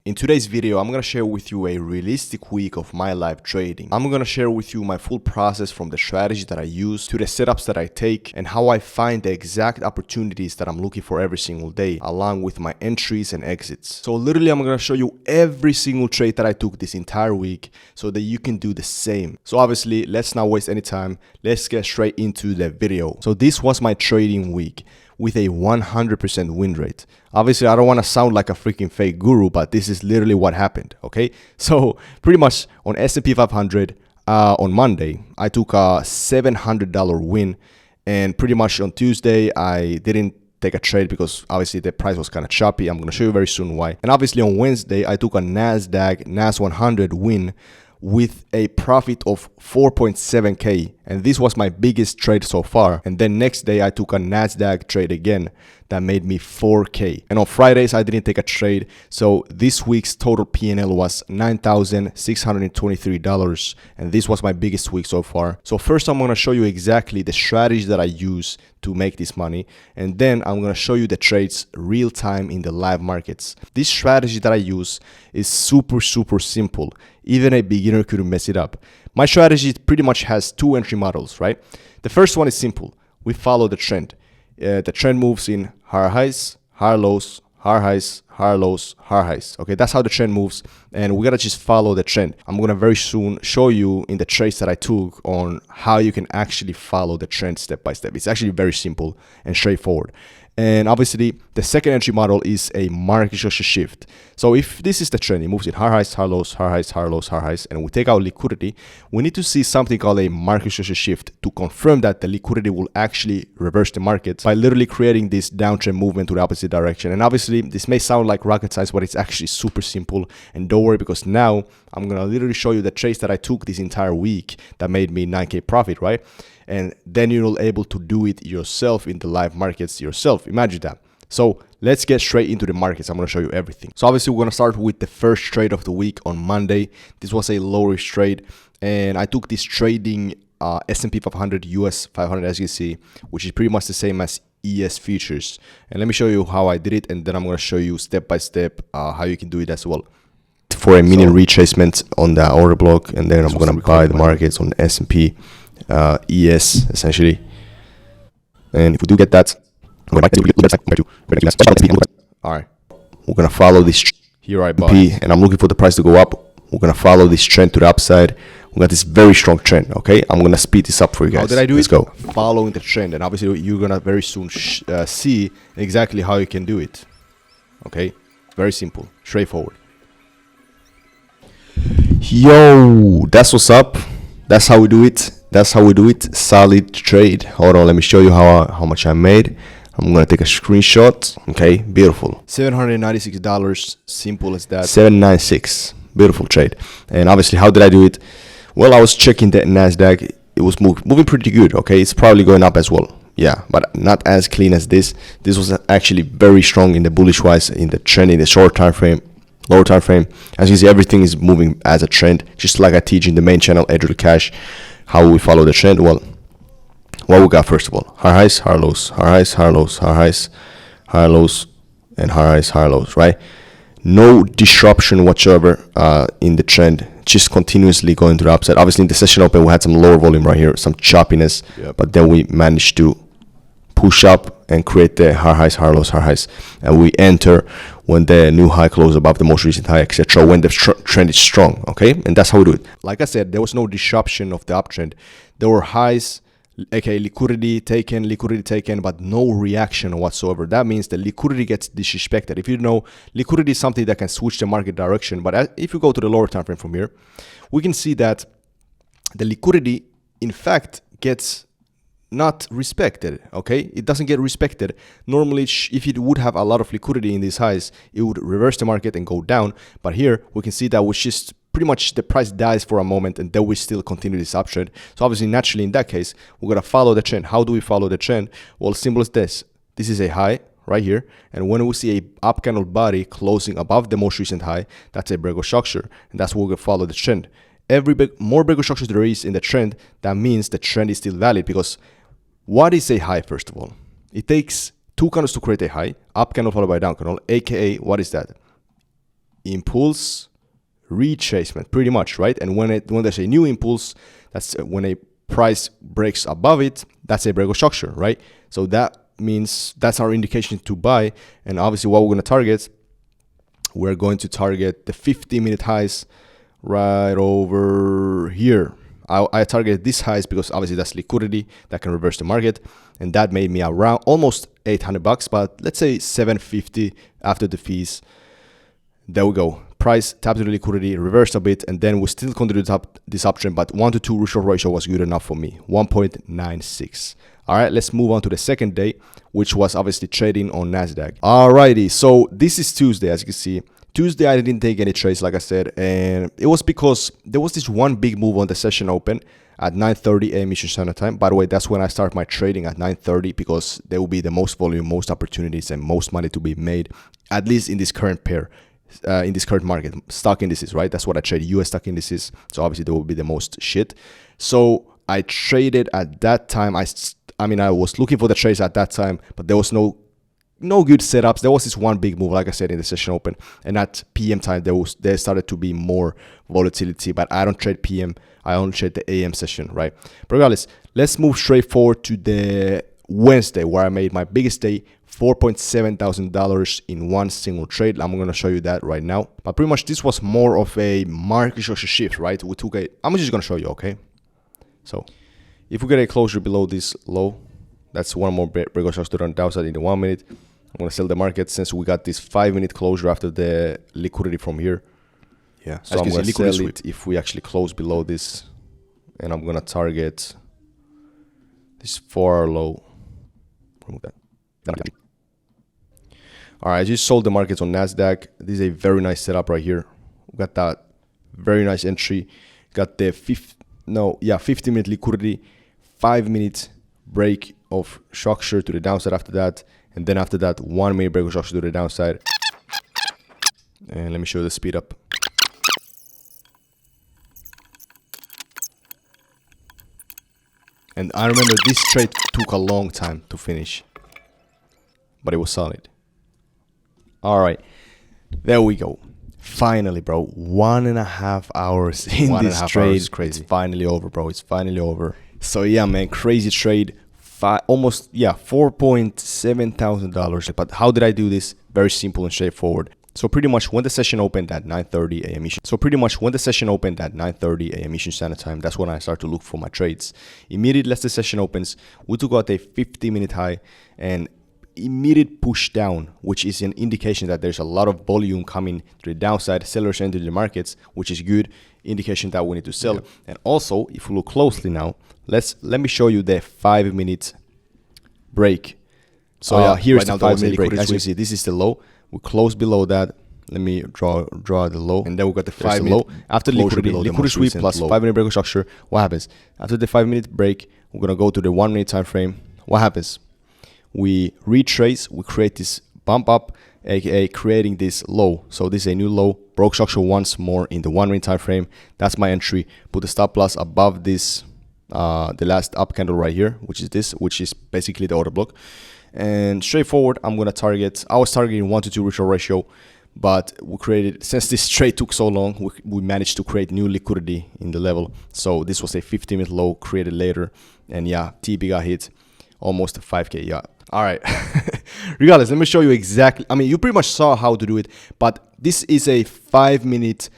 In today's video, I'm going to share with you a realistic week of my live trading. I'm going to share with you my full process from the strategy that I use to the setups that I take and how I find the exact opportunities that I'm looking for every single day, along with my entries and exits. So literally, I'm going to show you every single trade that I took this entire week so that you can do the same. So obviously, let's not waste any time. Let's get straight into the video. So this was my trading week with a 100% win rate. Obviously, I don't want to sound like a freaking fake guru, but this is literally what happened, okay? So pretty much on S&P 500 on Monday, I took a $700 win. And pretty much on Tuesday, I didn't take a trade because obviously the price was kind of choppy. I'm going to show you very soon why. And obviously on Wednesday, I took a NAS 100 win with a profit of 4.7K, and this was my biggest trade so far. And then next day I took a NASDAQ trade again that made me 4K. And on Fridays I didn't take a trade, so this week's total P&L was $9,623, and this was my biggest week so far. So first I'm going to show you exactly the strategy that I use to make this money, and then I'm going to show you the trades real time in the live markets. This strategy that I use is super simple. Even a beginner couldn't mess it up. My strategy pretty much has two entry models, right? The first one is simple. We follow the trend. The trend moves in higher highs, higher lows, higher highs, higher lows, higher highs. Okay, that's how the trend moves, and we gotta just follow the trend. I'm gonna very soon show you in the trades that I took on how you can actually follow the trend step by step. It's actually very simple and straightforward. And obviously, the second entry model is a market structure shift. So if this is the trend, it moves in higher highs, higher lows, higher highs, higher lows, higher highs, and we take out liquidity, we need to see something called a market structure shift to confirm that the liquidity will actually reverse the market by literally creating this downtrend movement to the opposite direction. And obviously, this may sound like rocket science, but it's actually super simple. And don't worry, because now I'm going to literally show you the trades that I took this entire week that made me 9K profit, right? And then you're able to do it yourself in the live markets yourself. Imagine that. So let's get straight into the markets. I'm going to show you everything. So obviously, we're going to start with the first trade of the week on Monday. This was a low risk trade, and I took this trading S&P 500 US 500, as you see, which is pretty much the same as ES futures. And let me show you how I did it, and then I'm going to show you step by step how you can do it as well. For a minion retracement on the order block, and then I'm going to buy the markets on S&P ES essentially. And if we do get that, all right, we're gonna follow this. Here I bought, and I'm looking for the price to go up. We're gonna follow this trend to the upside. We got this very strong trend. Okay, I'm gonna speed this up for you guys. How did I do it? Let's go. Following the trend, and obviously you're gonna very soon see exactly how you can do it. Okay, very simple, straightforward. Yo, that's what's up. That's how we do it. That's how we do it. Solid trade. Hold on, let me show you how much I made. I'm gonna take a screenshot. Okay, beautiful. $796. Simple as that. 796. Beautiful trade. And obviously, how did I do it? Well, I was checking the NASDAQ. It was moving pretty good. Okay, it's probably going up as well. Yeah, but not as clean as this. This was actually very strong in the bullish wise, in the trend, in the short time frame, lower time frame. As you see, everything is moving as a trend, just like I teach in the main channel, Edrill Cash. How we follow the trend? Well, what we got first of all: higher highs, higher lows, higher highs, higher lows, higher highs, higher lows, and higher highs, higher lows. Right? No disruption whatsoever in the trend. Just continuously going to the upside. Obviously, in the session open, we had some lower volume right here, some choppiness, but then we managed to push up and create the higher highs, higher lows, higher highs, and we enter when the new high closes above the most recent high, etc. When the trend is strong, okay, and that's how we do it. Like I said, there was no disruption of the uptrend. There were highs, aka liquidity taken, but no reaction whatsoever. That means the liquidity gets disrespected. If you know, liquidity is something that can switch the market direction. But if you go to the lower time frame from here, we can see that the liquidity, in fact, gets not respected. Okay, it doesn't get respected. Normally, if it would have a lot of liquidity in these highs, it would reverse the market and go down. But here we can see that we just pretty much the price dies for a moment, and then we still continue this uptrend. So obviously, naturally, in that case, we're gonna follow the trend. How do we follow the trend? Well, simple as this. This is a high right here, and when we see a up candle body closing above the most recent high, that's a Brego structure, and that's where we're gonna follow the trend. More Brego structures there is in the trend, that means the trend is still valid, because what is a high, first of all? It takes two candles to create a high, up candle followed by down candle, aka what is that? impulse, retracement, pretty much, right? And when there's a new impulse, that's when a price breaks above it, that's a break of structure, right? So that means that's our indication to buy. And obviously what we're going to target, we're going to target the 50-minute highs right over here. I targeted these highs because obviously that's liquidity that can reverse the market, and that made me around almost $800, but let's say $750 after the fees. There we go. Price tapped to the liquidity, reversed a bit, and then we still continued this uptrend, but 1 to 2 short ratio was good enough for me, 1.96. All right, let's move on to the second day, which was obviously trading on NASDAQ. Alrighty, so this is Tuesday, as you can see. Tuesday, I didn't take any trades, like I said, and it was because there was this one big move on the session open at 9:30 a.m. Eastern Standard Time. By the way, that's when I start my trading, at 9:30, because there will be the most volume, most opportunities, and most money to be made, at least in this current pair, in this current market. Stock indices, right? That's what I trade, US stock indices. So obviously there will be the most shit. So I traded at that time. I mean, I was looking for the trades at that time, but there was no good setups. There was this one big move, like I said, in the session open, and at PM time there started to be more volatility. But I don't trade PM, I only trade the AM session, right? But regardless, let's move straight forward to the Wednesday, where I made my biggest day, $4.7 thousand in one single trade. I'm going to show you that right now. But pretty much this was more of a market structure shift, right? I'm just going to show you, okay? So if we get a closure below this low, that's one more break of structure on the downside in the 1 minute. I'm going to sell the market since we got this 5-minute closure after the liquidity from here. Yeah, so I'm going to sell it if we actually close below this. And I'm going to target this 4-hour low. Remove that. All right, I just sold the markets on NASDAQ. This is a very nice setup right here. We got that very nice entry. Got the 50-minute liquidity, 5-minute break of structure to the downside after that, and then after that 1-minute break of structure to the downside. And let me show you the speed up. And I remember this trade took a long time to finish, but it was solid. All right, there we go. Finally, bro, 1.5 hours in this trade. Crazy. It's finally over, bro. It's finally over. So yeah, man, crazy trade. Almost $4.7 thousand. But how did I do this? Very simple and straightforward. So pretty much when the session opened at 9:30 a.m. Eastern Standard Time, that's when I start to look for my trades. Immediately as the session opens, we took out a 50-minute high and immediate push down, which is an indication that there's a lot of volume coming to the downside. Sellers enter the markets, which is good indication that we need to sell. Yeah. And also, if we look closely now, let me show you the 5-minute break. So here's the 5-minute break. As you can see, this is the low. We close below that. Let me draw the low, and then we got the 5-minute low. After liquidity sweep plus 5-minute break of structure, what happens? After the 5-minute break, we're gonna go to the 1-minute time frame. What happens? We retrace, we create this bump up, aka creating this low. So this is a new low, broke structure once more in the 1-minute time frame. That's my entry. Put the stop loss above this, the last up candle right here, which is basically the order block. And straightforward, I was targeting 1 to 2 short ratio, but we created, since this trade took so long, we managed to create new liquidity in the level. So this was a 50-minute low created later, and yeah, TP got hit almost 5K. Yeah. All right. Regardless, let me show you exactly. I mean, you pretty much saw how to do it, but this is a 5-minute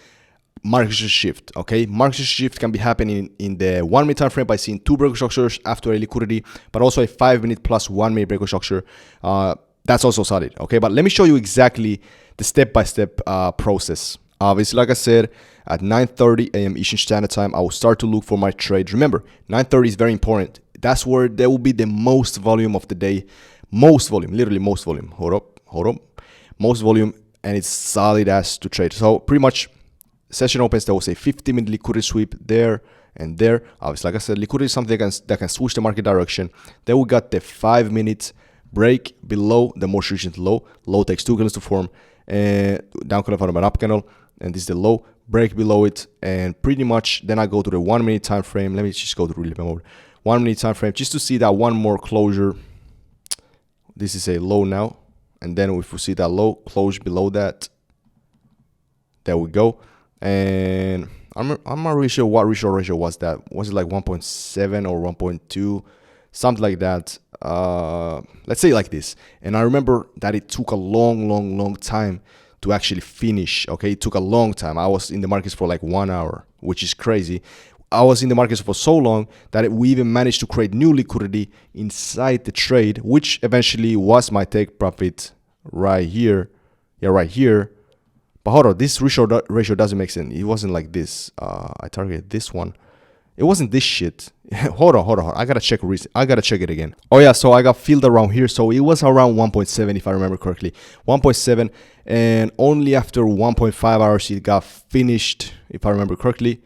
market shift. Okay, market shift can be happening in the 1-minute time frame by seeing 2 break structures after a liquidity, but also a 5-minute plus 1-minute break structure. That's also solid. Okay, but let me show you exactly the step-by-step process. Obviously, like I said, at 9:30 a.m. Eastern Standard Time, I will start to look for my trades. Remember, 9:30 is very important. That's where there will be the most volume of the day. Most volume, literally most volume. Hold up. Most volume, and it's solid as to trade. So pretty much, session opens, there was a 50-minute liquidity sweep there and there. Obviously, like I said, liquidity is something that can switch the market direction. Then we got the 5-minute break below the most recent low. Low takes 2 candles to form, and down candle from an up candle, and this is the low. Break below it, and pretty much then I go to the 1-minute time frame. Let me just go to real mode. 1-minute time frame just to see that one more closure. This is a low now, and then if we see that low close below that, There we go. And I'm not really sure what ratio was that. Was it like 1.7 or 1.2, something like that? Let's say like this. And I remember that it took a long time to actually finish. Okay, it took a long time. I was in the markets for like 1 hour, which is crazy. I was in the markets for so long that we even managed to create new liquidity inside the trade, which eventually was my take profit right here. Yeah, right here. But hold on, this ratio doesn't make sense. It wasn't like this. I targeted this one. It wasn't this shit. hold on. I gotta check it again. Oh yeah, so I got filled around here. So it was around 1.7 if I remember correctly. 1.7, and only after 1.5 hours it got finished, if I remember correctly.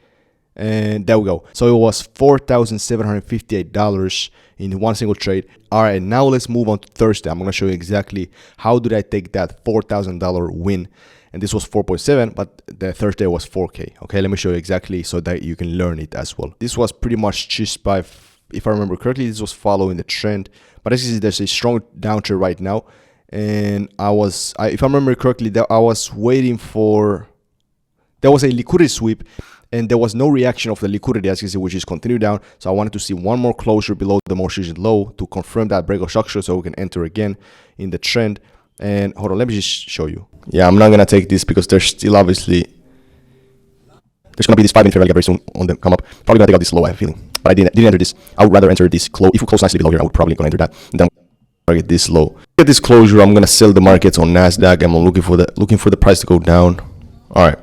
And there we go. So it was $4,758 in one single trade. All right, now let's move on to Thursday. I'm gonna show you exactly how did I take that $4,000 win. And this was 4.7, but the Thursday was 4K. Okay, let me show you exactly so that you can learn it as well. This was pretty much just by, if I remember correctly, this was following the trend. But as you see, there's a strong downtrend right now. And if I remember correctly, that I was waiting for, there was a liquidity sweep and there was no reaction of the liquidity, as you can see, which is continued down. So I wanted to see one more closure below the most recent low to confirm that break of structure so we can enter again in the trend. And hold on, let me just show you. Yeah, I'm not gonna take this because there's still obviously there's gonna be this 5-minute fair value very soon on the come up. Probably gonna take out this low, I have a feeling. But I didn't enter this. I would rather enter this close. If we close nicely below here, I would probably gonna enter that. And then target this low. Get this closure. I'm gonna sell the markets on NASDAQ. I'm looking for the price to go down. All right.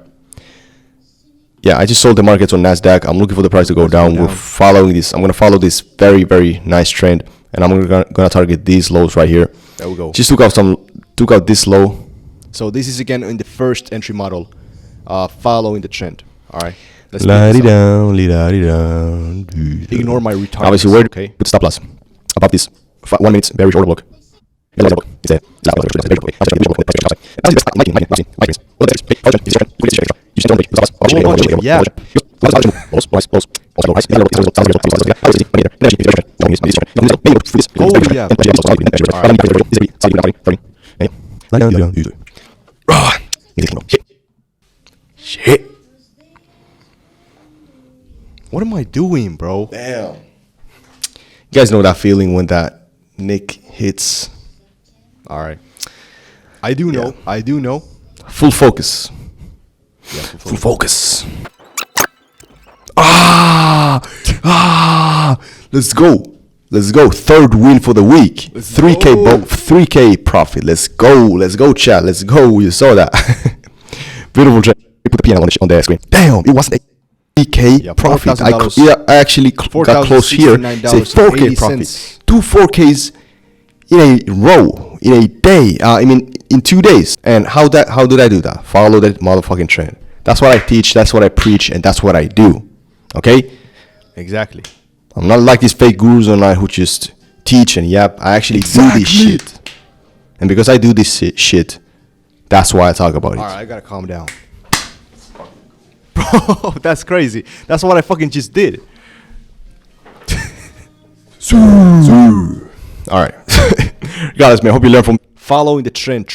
Yeah, I just sold the markets on NASDAQ. I'm looking for the price to go down. We're following this. I'm gonna follow this very nice trend, and I'm gonna target these lows right here. There we go. Just took out this low. So this is again in the first entry model, following the trend. All right. Let's down. Ignore my retards. Obviously, where okay. Put stop loss above this 1 minute bearish order block. It's a yeah. Shit. What am I doing, bro? Damn. You guys know that feeling when that nick hits. All right. I do know. I do know. Full focus. Yeah, full focus. Let's go. Let's go. Third win for the week. 3K profit. Let's go, chat. Let's go. You saw that. Beautiful trade. Put the piano on the screen. Damn, it wasn't a 3K profit. I actually got close here. Say 4K profit. 2 4Ks in a row, in a day. I mean, in 2 days. And how did I do that? Follow that motherfucking trend. That's what I teach. That's what I preach, and that's what I do. Okay? Exactly. I'm not like these fake gurus online who just teach and yap. I actually do this shit. And because I do this shit, that's why I talk about it. Alright, I gotta calm down. Bro, that's crazy. That's what I fucking just did. Alright. Guys, man, I hope you learn from following the trend,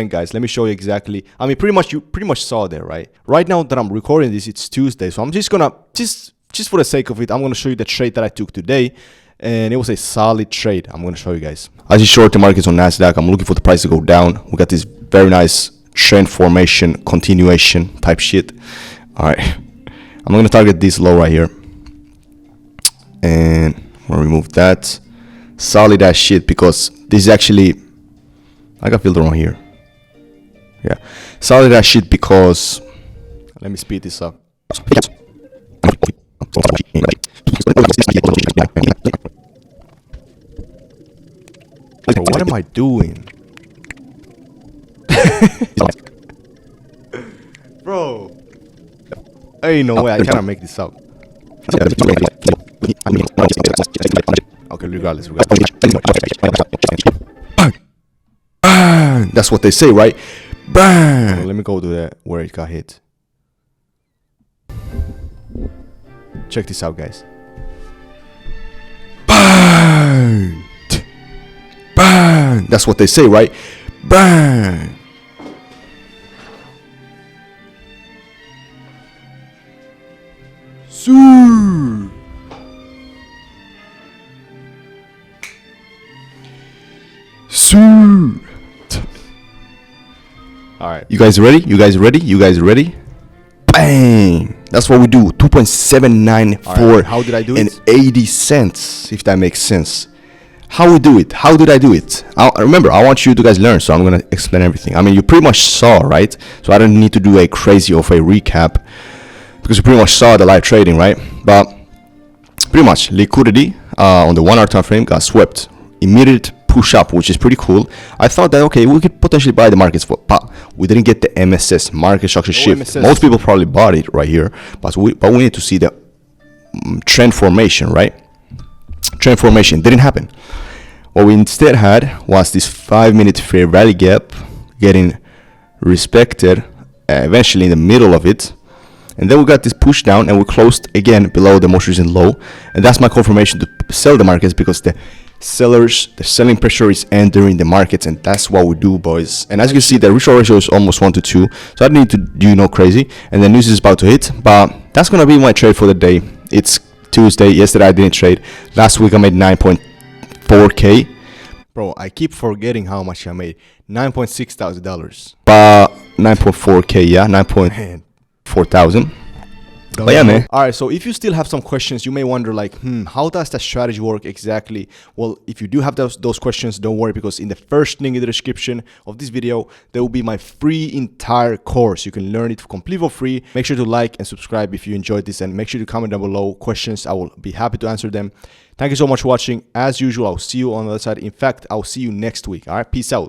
guys. Let me show you exactly. I mean, you pretty much saw there, right? Right now that I'm recording this, it's Tuesday. So I'm just gonna, just for the sake of it, I'm gonna show you the trade that I took today. And it was a solid trade. I'm gonna show you guys. I just short the markets on NASDAQ. I'm looking for the price to go down. We got this very nice trend formation, continuation type shit. Alright. I'm gonna target this low right here. And I'm gonna remove that. Solid ass shit, because this is actually, I got filter on here. Yeah, solid ass shit, because let me speed this up. Bro, what am I doing? Bro, ain't no way I cannot make this up. Okay, regardless. Bang! That's what they say, right? Bang! So let me go to that where it got hit. Check this out, guys. Bang! Bang! That's what they say, right? Bang! Sir. Sir. All right, you guys ready? You guys ready? You guys ready? Bang! That's what we do. 2.794. Right, how did I do it? And 80 cents, if that makes sense. How we do it? How did I do it? Remember, I want you to guys learn, so I'm gonna explain everything. I mean, you pretty much saw, right? So I don't need to do a crazy of a recap because you pretty much saw the live trading, right? But pretty much liquidity on the 1 hour time frame got swept. Immediate push up, which is pretty cool. I thought that okay, we could potentially buy the markets for, but we didn't get the MSS market structure shift. MSS. Most people probably bought it right here, but we need to see the trend formation, right? Trend formation didn't happen. What we instead had was this 5-minute fair value gap getting respected eventually in the middle of it, and then we got this push down and we closed again below the most recent low, and that's my confirmation to sell the markets because the selling pressure is entering the markets, and that's what we do, boys. And as you can see, the ratio is almost 1 to 2, so I don't need to do crazy, and the news is about to hit. But that's gonna be my trade for the day. It's Tuesday. Yesterday I didn't trade. Last week I made 9.4k. Bro, I keep forgetting how much I made. $9.6 thousand. But 9.4k, yeah, 9.4 thousand. But yeah, man. All right, so if you still have some questions, you may wonder like, how does that strategy work exactly? Well, if you do have those questions, don't worry, because in the first link in the description of this video, there will be my free entire course. You can learn it completely for free. Make sure to like and subscribe if you enjoyed this, and make sure to comment down below questions. I will be happy to answer them. Thank you so much for watching. As usual, I'll see you on the other side. In fact, I'll see you next week. All right, peace out.